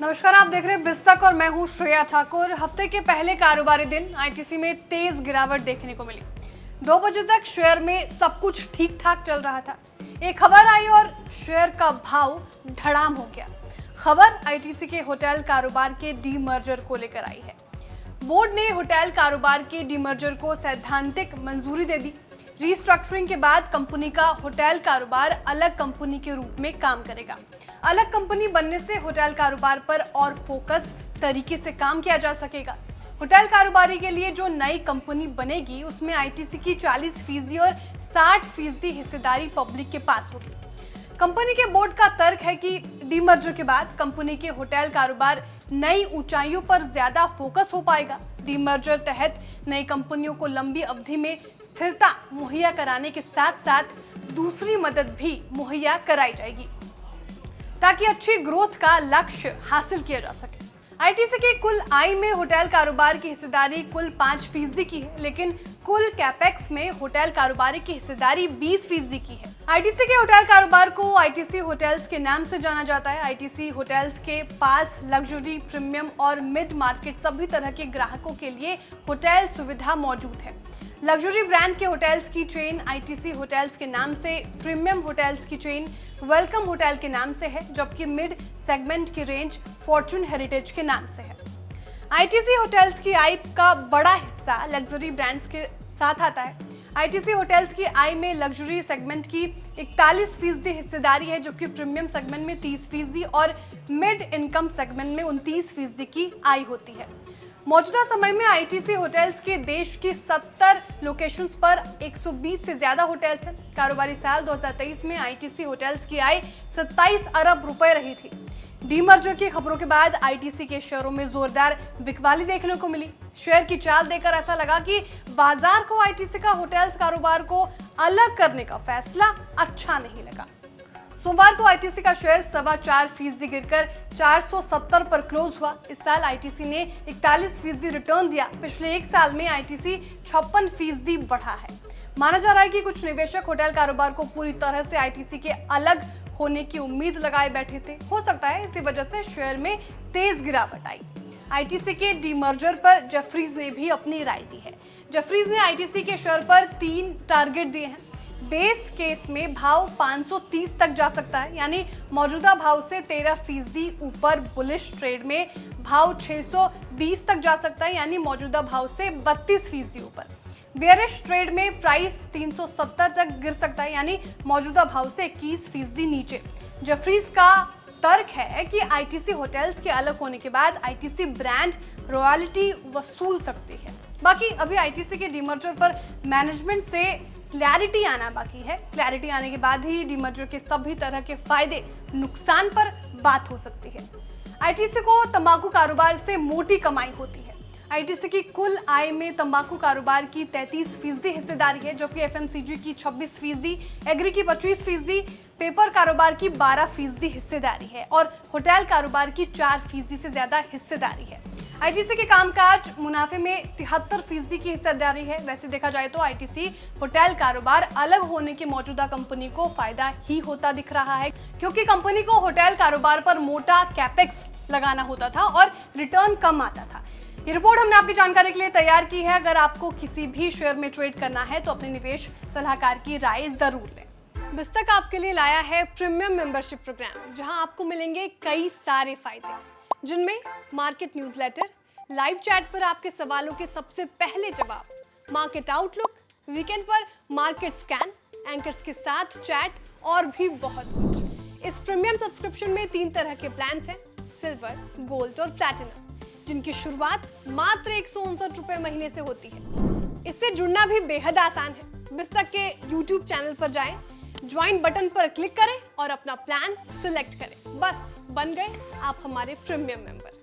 नमस्कार, आप देख रहे हैं बिस्तक और मैं हूं श्रेया ठाकुर। हफ्ते के पहले कारोबारी दिन आईटीसी में तेज गिरावट देखने को मिली। 2 बजे तक शेयर में सब कुछ ठीक ठाक चल रहा था। एक खबर आई और शेयर का भाव धड़ाम हो गया। खबर आईटीसी के होटल कारोबार के डीमर्जर को लेकर आई है। बोर्ड ने होटल कारोबार के डीमर्जर को सैद्धांतिक मंजूरी दे दी। रीस्ट्रक्चरिंग के बाद कंपनी का होटल कारोबार अलग कंपनी के रूप में काम करेगा। अलग कंपनी बनने से होटल कारोबार पर और फोकस तरीके से काम किया जा सकेगा। होटल कारोबारी के लिए जो नई कंपनी बनेगी उसमें आईटीसी की 40% और 60% हिस्सेदारी पब्लिक के पास होगी। कंपनी के बोर्ड का तर्क है कि डीमर्जर के बाद कंपनी के होटल कारोबार नई ऊंचाइयों पर ज्यादा फोकस हो पाएगा। डीमर्जर तहत नई कंपनियों को लंबी अवधि में स्थिरता मुहैया कराने के साथ साथ दूसरी मदद भी मुहैया कराई जाएगी ताकि अच्छी ग्रोथ का लक्ष्य हासिल किया जा सके। आईटीसी के कुल आय में होटल कारोबार की हिस्सेदारी कुल 5% की है, लेकिन कुल कैपेक्स में होटल कारोबारी की हिस्सेदारी 20% की है। आईटीसी के होटल कारोबार को आईटीसी होटल्स के नाम से जाना जाता है। आईटीसी होटल्स के पास लग्जरी, प्रीमियम और मिड मार्केट सभी तरह के ग्राहकों के लिए होटल सुविधा मौजूद है। लग्जरी ब्रांड के होटल्स की चेन आईटीसी होटल्स के नाम से, प्रीमियम होटल्स की चेन वेलकम होटल के नाम से है, जबकि मिड सेगमेंट की रेंज फॉर्चून हेरिटेज के नाम से है। आईटीसी होटल्स की आय का बड़ा हिस्सा लग्जरी ब्रांड्स के साथ आता है। आईटीसी होटल्स की आय में लग्जरी सेगमेंट की 41% हिस्सेदारी है, जबकि प्रीमियम सेगमेंट में 30% और मिड इनकम सेगमेंट में 29% की आय होती है। मौजूदा समय में आईटीसी होटल्स के देश की 70 लोकेशंस पर 120 से ज्यादा होटल्स हैं। कारोबारी साल 2023 में आईटीसी होटल्स की आय 27 अरब रुपए रही थी। डीमर्जर की खबरों के बाद आईटीसी के शेयरों में जोरदार बिकवाली देखने को मिली। शेयर की चाल देखकर ऐसा लगा कि बाजार को आईटीसी का होटल्स कारोबार को अलग करने का फैसला अच्छा नहीं लगा। सोमवार को आईटीसी का शेयर 4.25% गिरकर 470 पर क्लोज हुआ। इस साल आईटीसी ने 41% रिटर्न दिया। पिछले एक साल में आईटीसी 56% बढ़ा है। माना जा रहा है कि कुछ निवेशक होटल कारोबार को पूरी तरह से आईटीसी के अलग होने की उम्मीद लगाए बैठे थे। हो सकता है इसी वजह से शेयर में तेज गिरावट आई। आईटीसी के डीमर्जर पर जेफरीज ने भी अपनी राय दी है। जेफरीज ने आईटीसी के शेयर पर 3 टारगेट दिए हैं। बेस केस में भाव 530 तक जा सकता है, यानी मौजूदा भाव से 13% ऊपर। बुलिश ट्रेड में भाव 620 तक जा सकता है, यानी मौजूदा भाव से 32% ऊपर। बेयरिश ट्रेड में प्राइस 370 तक गिर सकता है, यानी मौजूदा भाव से 21% नीचे। जेफरीज का तर्क है कि आईटीसी होटल्स के अलग होने के बाद आईटीसी ब्रांड रॉयल्टी वसूल सकती है। बाकी अभी आईटीसी के डीमर्जर पर मैनेजमेंट से क्लैरिटी आना बाकी है। क्लैरिटी आने के बाद ही डीमर्जर के सभी तरह के फायदे नुकसान पर बात हो सकती है। आईटीसी को तंबाकू कारोबार से मोटी कमाई होती है। आईटीसी की कुल आय में तंबाकू कारोबार की 33% हिस्सेदारी है, जबकि एफएमसीजी की 26%, एग्री की 25%, पेपर कारोबार की 12% हिस्सेदारी है और होटल कारोबार की 4% से ज्यादा हिस्सेदारी है। आईटीसी के कामकाज मुनाफे में 73% की हिस्सेदारी है। वैसे देखा जाए तो आईटीसी होटल कारोबार अलग होने की मौजूदा कंपनी को फायदा ही होता दिख रहा है, क्योंकि कंपनी को होटल कारोबार पर मोटा कैपेक्स लगाना होता था और रिटर्न कम आता था। ये रिपोर्ट हमने आपकी जानकारी के लिए तैयार की है। अगर आपको किसी भी शेयर में ट्रेड करना है तो अपने निवेश सलाहकार की राय जरूर लें। बिस्तक आपके लिए लाया है प्रीमियम मेंबरशिप प्रोग्राम, जहां आपको मिलेंगे कई सारे फायदे, जिनमें मार्केट न्यूज़लेटर, लाइव चैट पर आपके सवालों के सबसे पहले जवाब, मार्केट आउटलुक, वीकेंड पर मार्केट स्कैन, एंकर्स के साथ चैट और भी बहुत कुछ। इस प्रीमियम सब्सक्रिप्शन में 3 तरह के प्लान्स हैं, सिल्वर, गोल्ड और प्लैटिनम, जिनकी शुरुआत मात्र 159 रुपए महीने से होती है। इससे जुड़ना भी बेहद आसान है। बिस्तक के YouTube चैनल पर जाएं, ज्वाइन बटन पर क्लिक करें और अपना प्लान सिलेक्ट करें। बस बन गए आप हमारे प्रीमियम मेंबर।